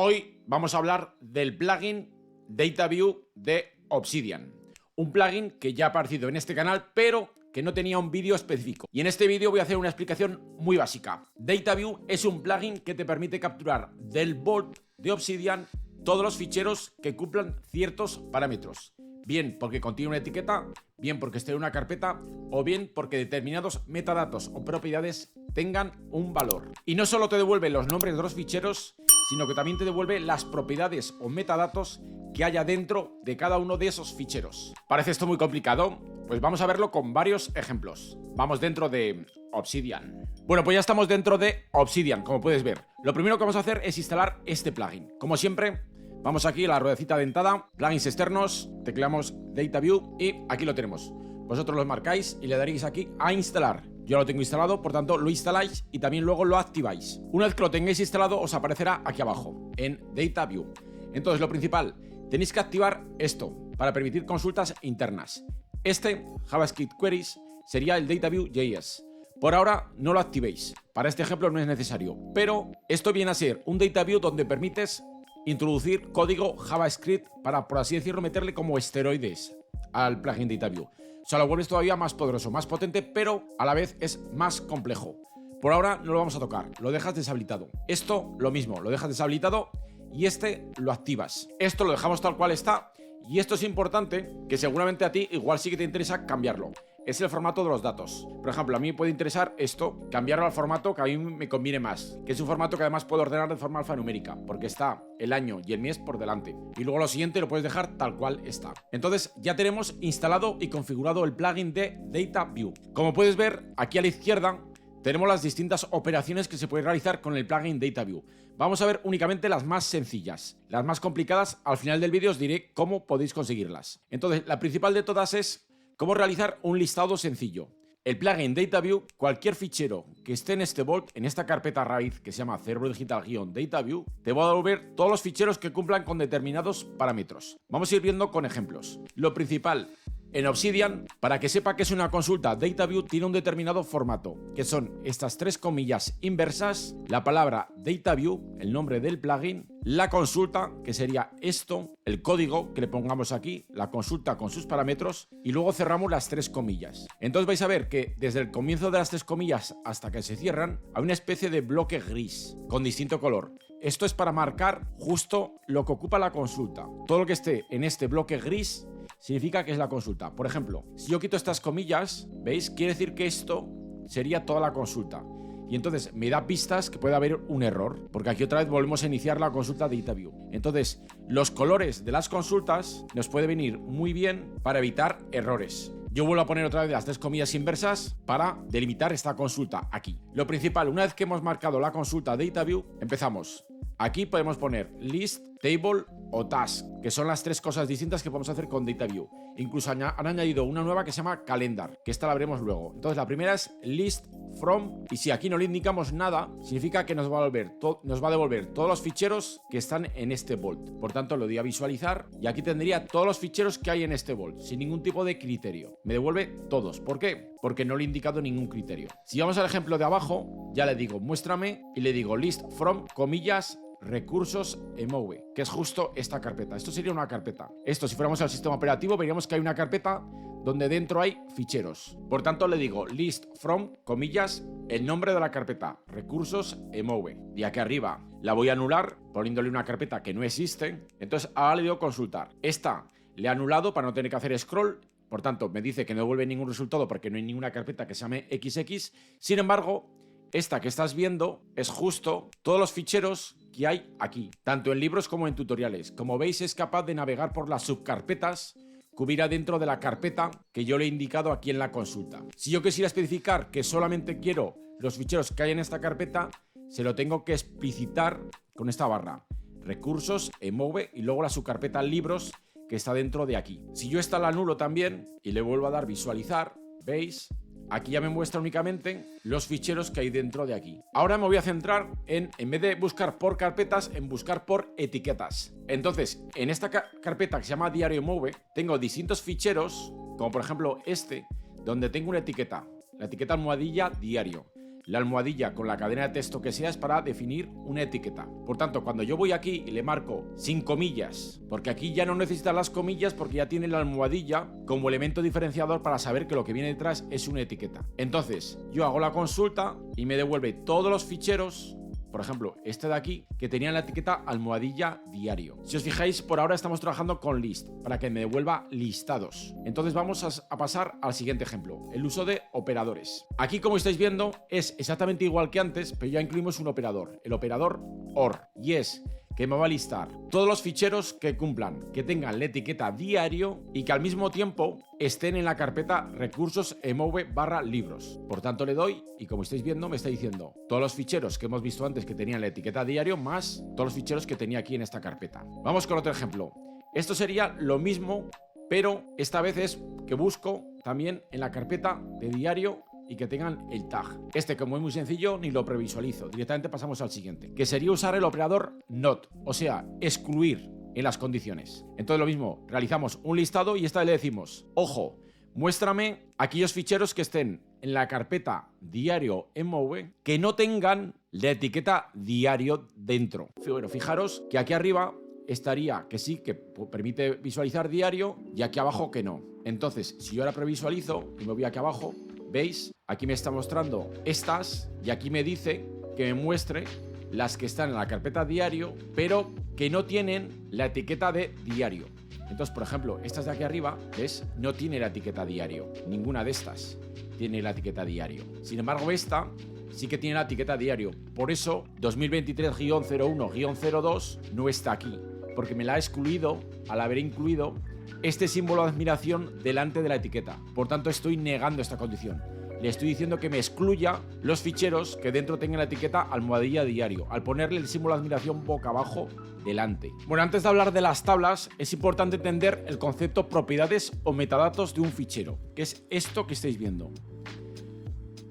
Hoy vamos a hablar del plugin DataView de Obsidian. Un plugin que ya ha aparecido en este canal, pero que no tenía un vídeo específico. Y en este vídeo voy a hacer una explicación muy básica. DataView es un plugin que te permite capturar del Vault de Obsidian todos los ficheros que cumplan ciertos parámetros. Bien porque contiene una etiqueta, bien porque esté en una carpeta, o bien porque determinados metadatos o propiedades tengan un valor. Y no solo te devuelve los nombres de los ficheros, sino que también te devuelve las propiedades o metadatos que haya dentro de cada uno de esos ficheros. ¿Parece esto muy complicado? Pues vamos a verlo con varios ejemplos. Vamos dentro de Obsidian. Bueno, pues ya estamos dentro de Obsidian, como puedes ver. Lo primero que vamos a hacer es instalar este plugin. Como siempre, vamos aquí a la ruedecita dentada, plugins externos, tecleamos DataView y aquí lo tenemos. Vosotros lo marcáis y le daréis aquí a instalar. Yo lo tengo instalado, por tanto lo instaláis y también luego lo activáis. Una vez que lo tengáis instalado os aparecerá aquí abajo, en DataView. Entonces lo principal, tenéis que activar esto para permitir consultas internas. Este, JavaScript Queries, sería el DataView.js. Por ahora no lo activéis, para este ejemplo no es necesario, pero esto viene a ser un DataView donde permites introducir código JavaScript para, por así decirlo, meterle como esteroides al plugin DataView. O sea, lo vuelves todavía más poderoso, más potente, pero a la vez es más complejo. Por ahora no lo vamos a tocar, lo dejas deshabilitado. Esto, lo mismo, lo dejas deshabilitado y este lo activas. Esto lo dejamos tal cual está y esto es importante, que seguramente a ti igual sí que te interesa cambiarlo. Es el formato de los datos. Por ejemplo, a mí me puede interesar esto, cambiarlo al formato que a mí me conviene más, que es un formato que además puedo ordenar de forma alfanumérica, porque está el año y el mes por delante. Y luego lo siguiente lo puedes dejar tal cual está. Entonces ya tenemos instalado y configurado el plugin de DataView. Como puedes ver, aquí a la izquierda tenemos las distintas operaciones que se pueden realizar con el plugin DataView. Vamos a ver únicamente las más sencillas. Las más complicadas, al final del vídeo os diré cómo podéis conseguirlas. Entonces, la principal de todas es cómo realizar un listado sencillo. El plugin DataView, cualquier fichero que esté en este vault, en esta carpeta raíz que se llama Cerebro Digital-DataView, te va a devolver todos los ficheros que cumplan con determinados parámetros. Vamos a ir viendo con ejemplos. Lo principal, en Obsidian, para que sepa que es una consulta, DataView tiene un determinado formato, que son estas tres comillas inversas, la palabra DataView, el nombre del plugin, la consulta, que sería esto, el código que le pongamos aquí, la consulta con sus parámetros, y luego cerramos las tres comillas. Entonces vais a ver que desde el comienzo de las tres comillas hasta que se cierran, hay una especie de bloque gris, con distinto color. Esto es para marcar justo lo que ocupa la consulta. Todo lo que esté en este bloque gris significa que es la consulta. Por ejemplo, si yo quito estas comillas, ¿veis? Quiere decir que esto sería toda la consulta. Y entonces me da pistas que puede haber un error, porque aquí otra vez volvemos a iniciar la consulta de DataView. Entonces, los colores de las consultas nos puede venir muy bien para evitar errores. Yo vuelvo a poner otra vez las tres comillas inversas para delimitar esta consulta aquí. Lo principal, una vez que hemos marcado la consulta de DataView, empezamos. Aquí podemos poner list, table o task, que son las tres cosas distintas que podemos hacer con DataView. Incluso han añadido una nueva que se llama calendar, que esta la veremos luego. Entonces la primera es list from, y si aquí no le indicamos nada, significa que nos va a devolver todos los ficheros que están en este vault. Por tanto, lo doy a visualizar y aquí tendría todos los ficheros que hay en este vault, sin ningún tipo de criterio. Me devuelve todos. ¿Por qué? Porque no le he indicado ningún criterio. Si vamos al ejemplo de abajo, ya le digo muéstrame y le digo list from, comillas, recursos emove, que es justo esta carpeta. Esto sería una carpeta. Esto, si fuéramos al sistema operativo, veríamos que hay una carpeta donde dentro hay ficheros. Por tanto, le digo list from, comillas, el nombre de la carpeta, recursos emove. Y aquí arriba la voy a anular poniéndole una carpeta que no existe. Entonces ahora le digo consultar. Esta le he anulado para no tener que hacer scroll. Por tanto, me dice que no devuelve ningún resultado porque no hay ninguna carpeta que se llame XX. Sin embargo, esta que estás viendo es justo todos los ficheros que hay aquí, tanto en libros como en tutoriales. Como veis, es capaz de navegar por las subcarpetas que hubiera dentro de la carpeta que yo le he indicado aquí en la consulta. Si yo quisiera especificar que solamente quiero los ficheros que hay en esta carpeta, se lo tengo que explicitar con esta barra. Recursos, emove y luego la subcarpeta libros que está dentro de aquí. Si yo esta la anulo también y le vuelvo a dar visualizar, ¿veis? Aquí ya me muestra únicamente los ficheros que hay dentro de aquí. Ahora me voy a centrar en vez de buscar por carpetas, en buscar por etiquetas. Entonces, en esta carpeta que se llama Diario Move, tengo distintos ficheros, como por ejemplo este, donde tengo una etiqueta, la etiqueta almohadilla diario. la almohadilla con la cadena de texto que sea es para definir una etiqueta. Por tanto, cuando yo voy aquí y le marco sin comillas, porque aquí ya no necesita las comillas porque ya tiene la almohadilla como elemento diferenciador para saber que lo que viene detrás es una etiqueta. Entonces, yo hago la consulta y me devuelve todos los ficheros. Por ejemplo, este de aquí, que tenía la etiqueta almohadilla diario. Si os fijáis, por ahora estamos trabajando con list, para que me devuelva listados. Entonces vamos a pasar al siguiente ejemplo, el uso de operadores. Aquí, como estáis viendo, es exactamente igual que antes, pero ya incluimos un operador, el operador OR, y es que me va a listar todos los ficheros que cumplan, que tengan la etiqueta diario y que al mismo tiempo estén en la carpeta recursos mv/libros. Por tanto le doy y como estáis viendo me está diciendo todos los ficheros que hemos visto antes que tenían la etiqueta diario más todos los ficheros que tenía aquí en esta carpeta. Vamos con otro ejemplo. Esto sería lo mismo, pero esta vez es que busco también en la carpeta de diario y que tengan el tag. Este, como es muy sencillo, ni lo previsualizo. Directamente pasamos al siguiente, que sería usar el operador not, o sea, excluir en las condiciones. Entonces lo mismo, realizamos un listado y esta vez le decimos, ojo, muéstrame aquellos ficheros que estén en la carpeta diario mv que no tengan la etiqueta diario dentro. Bueno, fijaros que aquí arriba estaría que sí, que permite visualizar diario y aquí abajo que no. Entonces, si yo ahora previsualizo y me voy aquí abajo, ¿veis? Aquí me está mostrando estas y aquí me dice que me muestre las que están en la carpeta diario, pero que no tienen la etiqueta de diario. Entonces, por ejemplo, estas de aquí arriba, ¿ves? No tiene la etiqueta diario. Ninguna de estas tiene la etiqueta diario. Sin embargo, esta sí que tiene la etiqueta diario. Por eso, 2023-01-02 no está aquí, porque me la ha excluido al haber incluido este símbolo de admiración delante de la etiqueta. Por tanto, estoy negando esta condición. Le estoy diciendo que me excluya los ficheros que dentro tengan la etiqueta almohadilla diario, al ponerle el símbolo de admiración boca abajo delante. Bueno, antes de hablar de las tablas, es importante entender el concepto propiedades o metadatos de un fichero, que es esto que estáis viendo.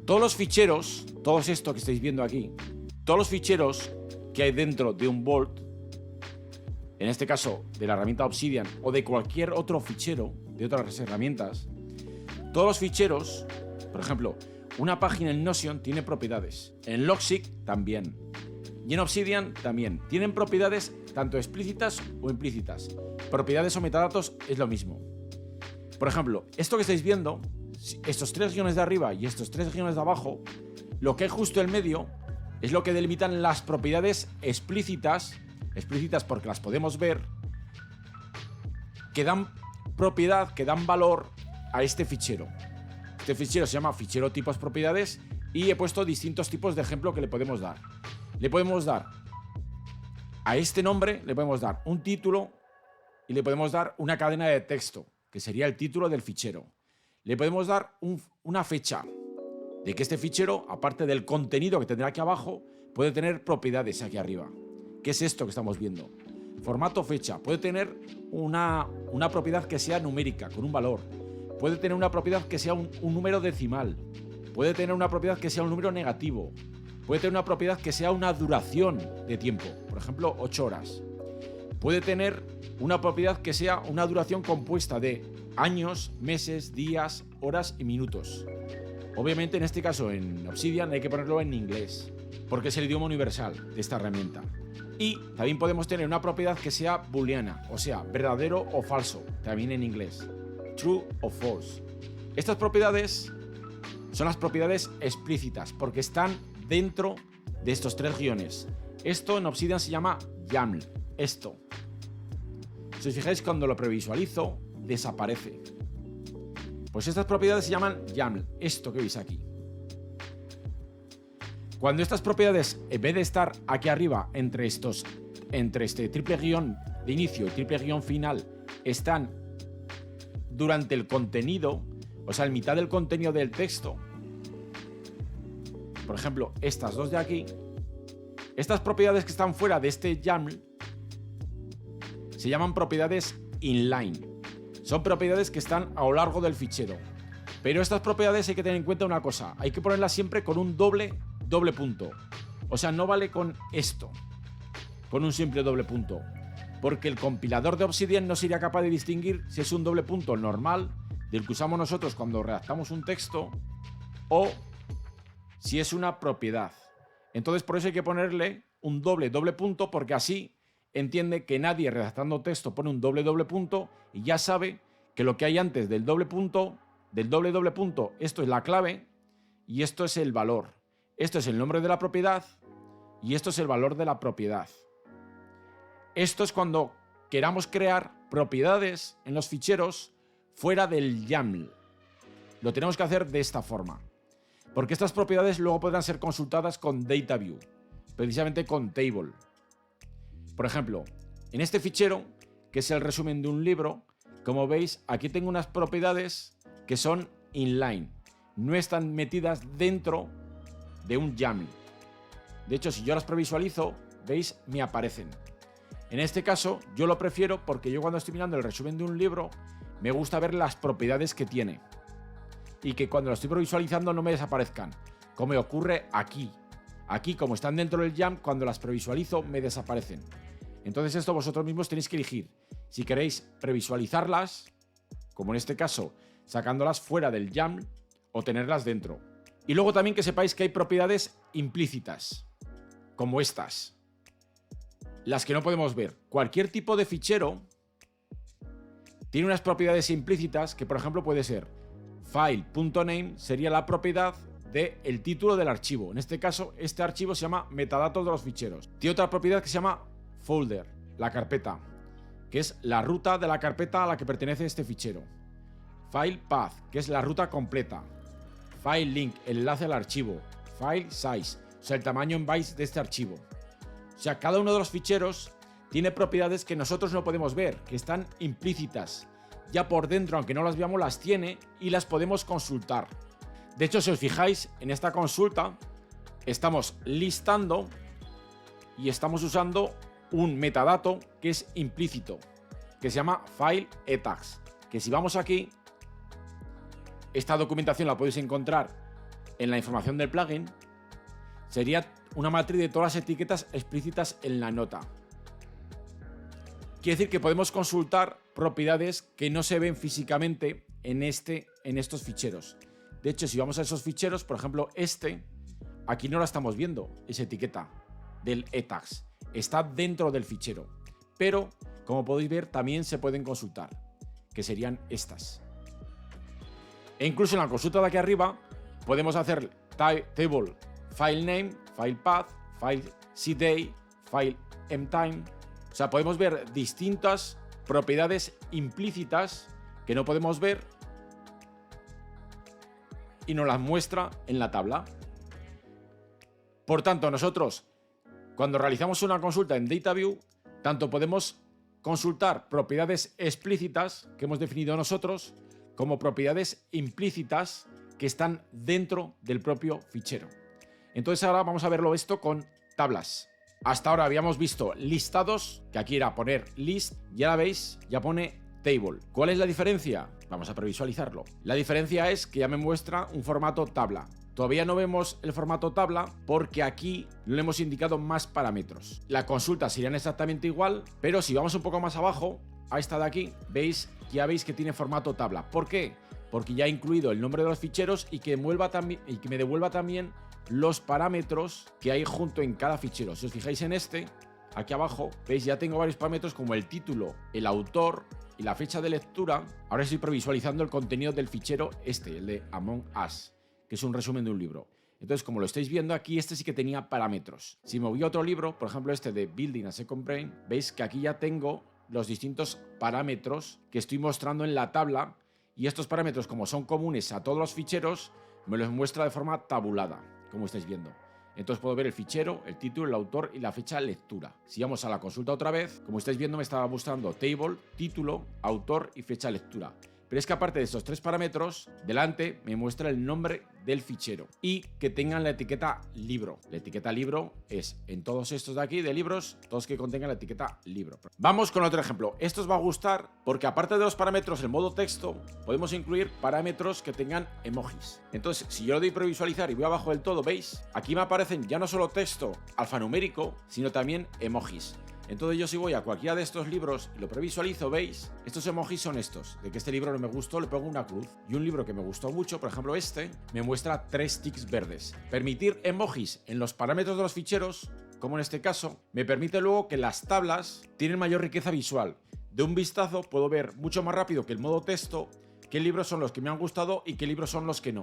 Todos los ficheros, todo esto que estáis viendo aquí, todos los ficheros que hay dentro de un Vault, en este caso de la herramienta Obsidian o de cualquier otro fichero de otras herramientas, todos los ficheros, por ejemplo, una página en Notion tiene propiedades, en Logseq también, y en Obsidian también. Tienen propiedades tanto explícitas o implícitas. Propiedades o metadatos es lo mismo. Por ejemplo, esto que estáis viendo, estos 3 guiones de arriba y estos 3 guiones de abajo, lo que hay justo en medio es lo que delimitan las propiedades explícitas porque las podemos ver, que dan propiedad, que dan valor a este fichero. Este fichero se llama fichero tipos propiedades y he puesto distintos tipos de ejemplo que le podemos dar. Le podemos dar a este nombre, le podemos dar un título y le podemos dar una cadena de texto, que sería el título del fichero. Le podemos dar una fecha de que este fichero, aparte del contenido que tendrá aquí abajo, puede tener propiedades aquí arriba. ¿Qué es esto que estamos viendo? Formato fecha. Puede tener una propiedad que sea numérica, con un valor. Puede tener una propiedad que sea un número decimal. Puede tener una propiedad que sea un número negativo. Puede tener una propiedad que sea una duración de tiempo. Por ejemplo, 8 horas. Puede tener una propiedad que sea una duración compuesta de años, meses, días, horas y minutos. Obviamente, en este caso, en Obsidian hay que ponerlo en inglés, porque es el idioma universal de esta herramienta. Y también podemos tener una propiedad que sea booleana, o sea, verdadero o falso, también en inglés. True o false. Estas propiedades son las propiedades explícitas, porque están dentro de estos 3 guiones. Esto en Obsidian se llama YAML. Esto. Si os fijáis, cuando lo previsualizo, desaparece. Pues estas propiedades se llaman YAML. Esto que veis aquí. Cuando estas propiedades, en vez de estar aquí arriba entre este triple guión de inicio y triple guión final, están durante el contenido, o sea, en mitad del contenido del texto, por ejemplo, estas dos de aquí, estas propiedades que están fuera de este YAML se llaman propiedades inline. Son propiedades que están a lo largo del fichero. Pero estas propiedades hay que tener en cuenta una cosa, hay que ponerlas siempre con un doble punto. O sea, no vale con esto, con un simple doble punto, porque el compilador de Obsidian no sería capaz de distinguir si es un doble punto normal, del que usamos nosotros cuando redactamos un texto, o si es una propiedad. Entonces por eso hay que ponerle un doble punto, porque así entiende que nadie redactando texto pone un doble punto y ya sabe que lo que hay antes del doble punto, esto es la clave y esto es el valor. Esto es el nombre de la propiedad y esto es el valor de la propiedad. Esto es cuando queramos crear propiedades en los ficheros fuera del YAML. Lo tenemos que hacer de esta forma, porque estas propiedades luego podrán ser consultadas con DataView, precisamente con Table. Por ejemplo, en este fichero, que es el resumen de un libro, como veis, aquí tengo unas propiedades que son inline, no están metidas dentro de un YAML. De hecho, si yo las previsualizo, veis, me aparecen. En este caso, yo lo prefiero porque yo cuando estoy mirando el resumen de un libro, me gusta ver las propiedades que tiene y que cuando lo estoy previsualizando no me desaparezcan, como me ocurre aquí. Aquí, como están dentro del YAML, cuando las previsualizo me desaparecen. Entonces esto vosotros mismos tenéis que elegir si queréis previsualizarlas, como en este caso, sacándolas fuera del YAML o tenerlas dentro. Y luego también que sepáis que hay propiedades implícitas, como estas, las que no podemos ver. Cualquier tipo de fichero tiene unas propiedades implícitas que, por ejemplo, puede ser file.name, sería la propiedad del título del archivo. En este caso, este archivo se llama metadatos de los ficheros. Tiene otra propiedad que se llama folder, la carpeta, que es la ruta de la carpeta a la que pertenece este fichero. File path, que es la ruta completa. File link, el enlace al archivo. File size, o sea, el tamaño en bytes de este archivo. O sea, cada uno de los ficheros tiene propiedades que nosotros no podemos ver, que están implícitas. Ya por dentro, aunque no las veamos, las tiene y las podemos consultar. De hecho, si os fijáis, en esta consulta estamos listando y estamos usando un metadato que es implícito, que se llama file etags, que si vamos aquí, esta documentación la podéis encontrar en la información del plugin, sería una matriz de todas las etiquetas explícitas en la nota. Quiere decir que podemos consultar propiedades que no se ven físicamente en estos ficheros. De hecho, si vamos a esos ficheros, por ejemplo, aquí no la estamos viendo, esa etiqueta del etags. Está dentro del fichero. Pero, como podéis ver, también se pueden consultar, que serían estas. E incluso en la consulta de aquí arriba, podemos hacer table file name, file path, file cday, file mtime. O sea, podemos ver distintas propiedades implícitas que no podemos ver y nos las muestra en la tabla. Por tanto, nosotros, cuando realizamos una consulta en DataView, tanto podemos consultar propiedades explícitas que hemos definido nosotros, como propiedades implícitas que están dentro del propio fichero. Entonces ahora vamos a verlo esto con tablas. Hasta ahora habíamos visto listados, que aquí era poner list, y ahora veis, ya pone table. ¿Cuál es la diferencia? Vamos a previsualizarlo. La diferencia es que ya me muestra un formato tabla. Todavía no vemos el formato tabla porque aquí le hemos indicado más parámetros. La consulta serían exactamente igual, pero si vamos un poco más abajo, a esta de aquí, ya veis que tiene formato tabla. ¿Por qué? Porque ya he incluido el nombre de los ficheros y que me devuelva también los parámetros que hay junto en cada fichero. Si os fijáis en aquí abajo, veis, ya tengo varios parámetros como el título, el autor y la fecha de lectura. Ahora estoy previsualizando el contenido del fichero el de Among Us, que es un resumen de un libro. Entonces, como lo estáis viendo aquí, sí que tenía parámetros. Si me voy a otro libro, por ejemplo de Building a Second Brain, veis que aquí ya tengo los distintos parámetros que estoy mostrando en la tabla, y estos parámetros, como son comunes a todos los ficheros, me los muestra de forma tabulada, como estáis viendo. Entonces puedo ver el fichero, el título, el autor y la fecha de lectura. Si vamos a la consulta otra vez, como estáis viendo, me estaba mostrando table, título, autor y fecha de lectura. Pero es que aparte de estos tres parámetros, delante me muestra el nombre del fichero y que tengan la etiqueta libro. La etiqueta libro es en todos estos de aquí de libros, todos que contengan la etiqueta libro. Vamos con otro ejemplo. Esto os va a gustar porque aparte de los parámetros en modo texto, podemos incluir parámetros que tengan emojis. Entonces, si yo lo doy previsualizar y voy abajo del todo, veis, aquí me aparecen ya no solo texto alfanumérico, sino también emojis. Entonces yo si voy a cualquiera de estos libros y lo previsualizo, ¿veis? Estos emojis son estos. De que este libro no me gustó, le pongo una cruz. Y un libro que me gustó mucho, por ejemplo este, me muestra 3 tics verdes. Permitir emojis en los parámetros de los ficheros, como en este caso, me permite luego que las tablas tienen mayor riqueza visual. De un vistazo puedo ver mucho más rápido que el modo texto qué libros son los que me han gustado y qué libros son los que no.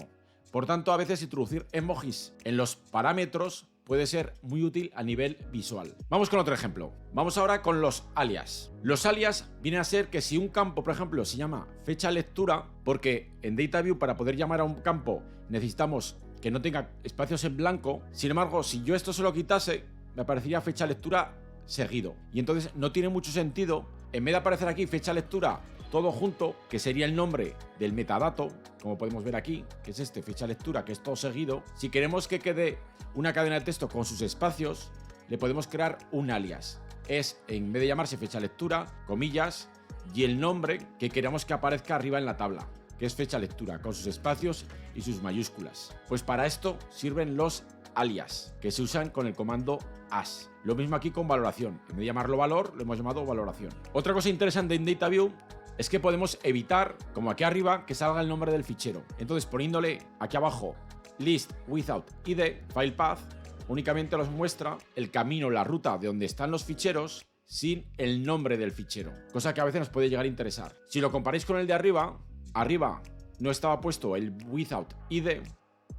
Por tanto, a veces introducir emojis en los parámetros puede ser muy útil a nivel visual. Vamos con otro ejemplo. Vamos ahora con los alias. Los alias vienen a ser que si un campo, por ejemplo, se llama fecha lectura, porque en DataView para poder llamar a un campo necesitamos que no tenga espacios en blanco. Sin embargo, si yo esto se lo quitase, me aparecería fecha lectura seguido. Y entonces no tiene mucho sentido, en vez de aparecer aquí fecha lectura todo junto, que sería el nombre del metadato, como podemos ver aquí, que es este, fecha lectura, que es todo seguido. Si queremos que quede una cadena de texto con sus espacios, le podemos crear un alias. Es, en vez de llamarse fecha lectura, comillas, y el nombre que queramos que aparezca arriba en la tabla, que es fecha lectura, con sus espacios y sus mayúsculas. Pues para esto sirven los alias, que se usan con el comando as. Lo mismo aquí con valoración. En vez de llamarlo valor, lo hemos llamado valoración. Otra cosa interesante en DataView es que podemos evitar, como aquí arriba, que salga el nombre del fichero. Entonces, poniéndole aquí abajo list without id, file path, únicamente nos muestra el camino, la ruta de donde están los ficheros sin el nombre del fichero, cosa que a veces nos puede llegar a interesar. Si lo comparáis con el de arriba no estaba puesto el without id,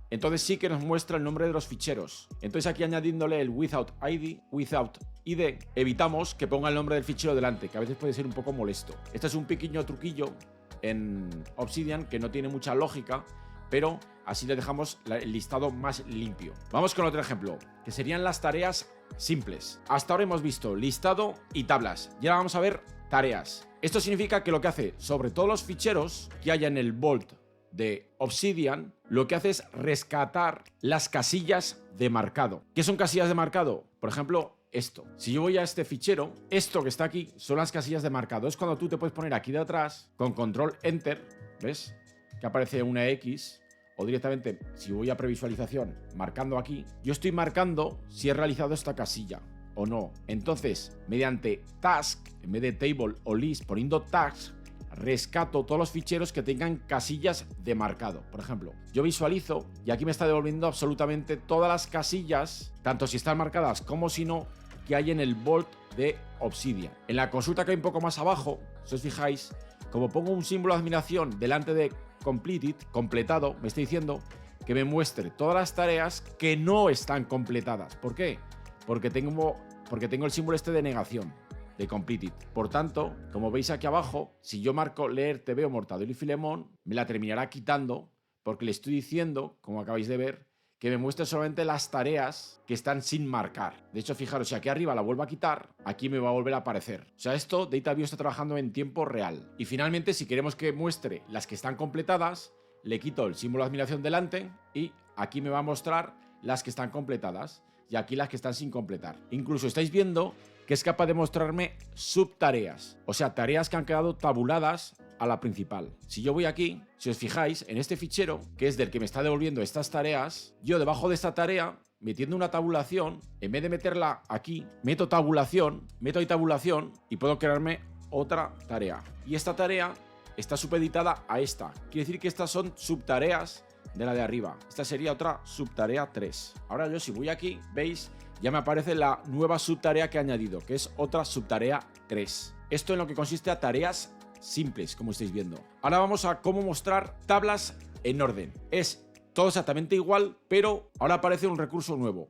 entonces sí que nos muestra el nombre de los ficheros. Entonces aquí añadiéndole el without id, without id, evitamos que ponga el nombre del fichero delante, que a veces puede ser un poco molesto. Este es un pequeño truquillo en Obsidian que no tiene mucha lógica, pero así le dejamos el listado más limpio. Vamos con otro ejemplo, que serían las tareas simples. Hasta ahora hemos visto listado y tablas, y ahora vamos a ver tareas. Esto significa que lo que hace sobre todos los ficheros que haya en el Vault de Obsidian, lo que hace es rescatar las casillas de marcado. ¿Qué son casillas de marcado? Por ejemplo, esto. Si yo voy a este fichero, esto que está aquí son las casillas de marcado. Es cuando tú te puedes poner aquí de atrás con control enter, ¿ves? Que aparece una X, o directamente, si voy a previsualización, marcando aquí, yo estoy marcando si he realizado esta casilla o no. Entonces, mediante task, en vez de table o list, poniendo tags, rescato todos los ficheros que tengan casillas de marcado. Por ejemplo, yo visualizo y aquí me está devolviendo absolutamente todas las casillas, tanto si están marcadas como si no, que hay en el Vault de Obsidian. En la consulta que hay un poco más abajo, si os fijáis, como pongo un símbolo de admiración delante de completed, completado, me está diciendo que me muestre todas las tareas que no están completadas. ¿Por qué? Porque tengo el símbolo este de negación, de completed. Por tanto, como veis aquí abajo, si yo marco leer TV o Mortadelo y Filemón, me la terminará quitando porque le estoy diciendo, como acabáis de ver, que me muestre solamente las tareas que están sin marcar. De hecho, fijaros, si aquí arriba la vuelvo a quitar, aquí me va a volver a aparecer. O sea, esto DataView está trabajando en tiempo real. Y finalmente, si queremos que muestre las que están completadas, le quito el símbolo de admiración delante y aquí me va a mostrar las que están completadas y aquí las que están sin completar. Incluso estáis viendo que es capaz de mostrarme subtareas, o sea, tareas que han quedado tabuladas a la principal. Si yo voy aquí, si os fijáis, en este fichero, que es del que me está devolviendo estas tareas, yo debajo de esta tarea, metiendo una tabulación, en vez de meterla aquí, meto ahí tabulación y puedo crearme otra tarea. Y esta tarea está supeditada a esta. Quiere decir que estas son subtareas de la de arriba. Esta sería otra subtarea 3. Ahora yo si voy aquí, veis, ya me aparece la nueva subtarea que he añadido, que es otra subtarea 3. Esto en lo que consiste a tareas simples, como estáis viendo. Ahora vamos a cómo mostrar tablas en orden. Es todo exactamente igual, pero ahora aparece un recurso nuevo.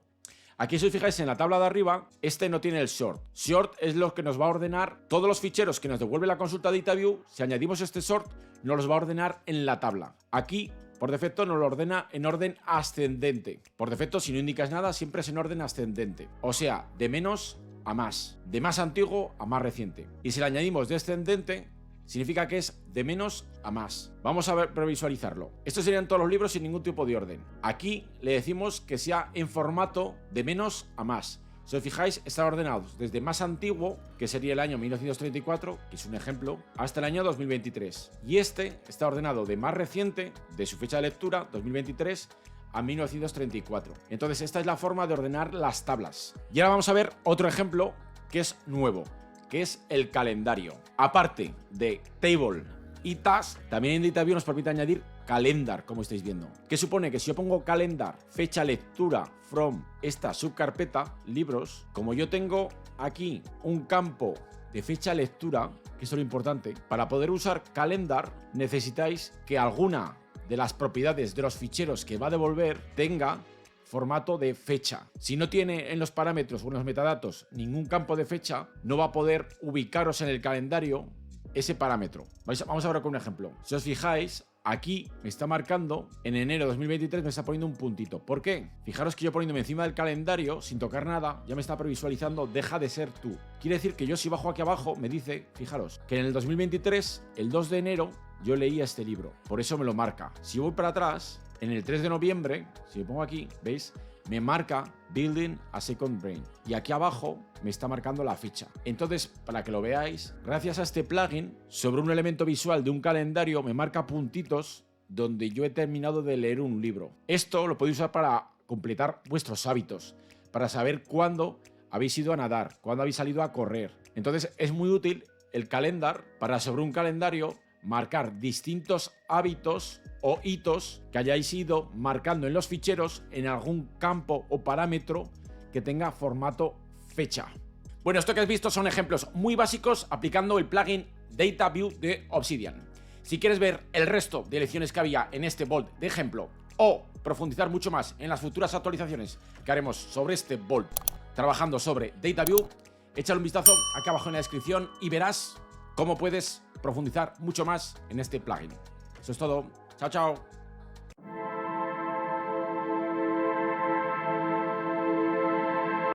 Aquí si os fijáis en la tabla de arriba, este no tiene el sort. Sort es lo que nos va a ordenar todos los ficheros que nos devuelve la consulta de DataView. Si añadimos este sort, nos los va a ordenar en la tabla. Aquí, por defecto, nos lo ordena en orden ascendente. Por defecto, si no indicas nada, siempre es en orden ascendente. O sea, de menos a más. De más antiguo a más reciente. Y si le añadimos descendente, significa que es de menos a más. Vamos a previsualizarlo. Estos serían todos los libros sin ningún tipo de orden. Aquí le decimos que sea en formato de menos a más. Si os fijáis, están ordenados desde más antiguo, que sería el año 1934, que es un ejemplo, hasta el año 2023. Y este está ordenado de más reciente, de su fecha de lectura, 2023, a 1934. Entonces esta es la forma de ordenar las tablas. Y ahora vamos a ver otro ejemplo que es nuevo, que es el calendario. Aparte de Table y Task, también en DataView nos permite añadir Calendar, como estáis viendo. Que supone que si yo pongo Calendar, fecha lectura from esta subcarpeta, libros, como yo tengo aquí un campo de fecha lectura, que es lo importante, para poder usar Calendar necesitáis que alguna de las propiedades de los ficheros que va a devolver tenga formato de fecha. Si no tiene en los parámetros o en los metadatos ningún campo de fecha, no va a poder ubicaros en el calendario ese parámetro. Vamos a ver con un ejemplo. Si os fijáis, aquí me está marcando, en enero de 2023 me está poniendo un puntito. ¿Por qué? Fijaros que yo poniéndome encima del calendario, sin tocar nada, ya me está previsualizando deja de ser tú. Quiere decir que yo si bajo aquí abajo, me dice, fijaros, que en el 2023, el 2 de enero, yo leía este libro. Por eso me lo marca. Si voy para atrás, en el 3 de noviembre, si me pongo aquí, ¿veis? Me marca Building a Second Brain. Y aquí abajo me está marcando la fecha. Entonces, para que lo veáis, gracias a este plugin, sobre un elemento visual de un calendario, me marca puntitos donde yo he terminado de leer un libro. Esto lo podéis usar para completar vuestros hábitos, para saber cuándo habéis ido a nadar, cuándo habéis salido a correr. Entonces, es muy útil el calendar para sobre un calendario marcar distintos hábitos o hitos que hayáis ido marcando en los ficheros en algún campo o parámetro que tenga formato fecha. Bueno, esto que has visto son ejemplos muy básicos aplicando el plugin DataView de Obsidian. Si quieres ver el resto de lecciones que había en este Vault de ejemplo o profundizar mucho más en las futuras actualizaciones que haremos sobre este Vault trabajando sobre DataView, échale un vistazo aquí abajo en la descripción y verás cómo puedes profundizar mucho más en este plugin. Eso es todo. Chao, chao.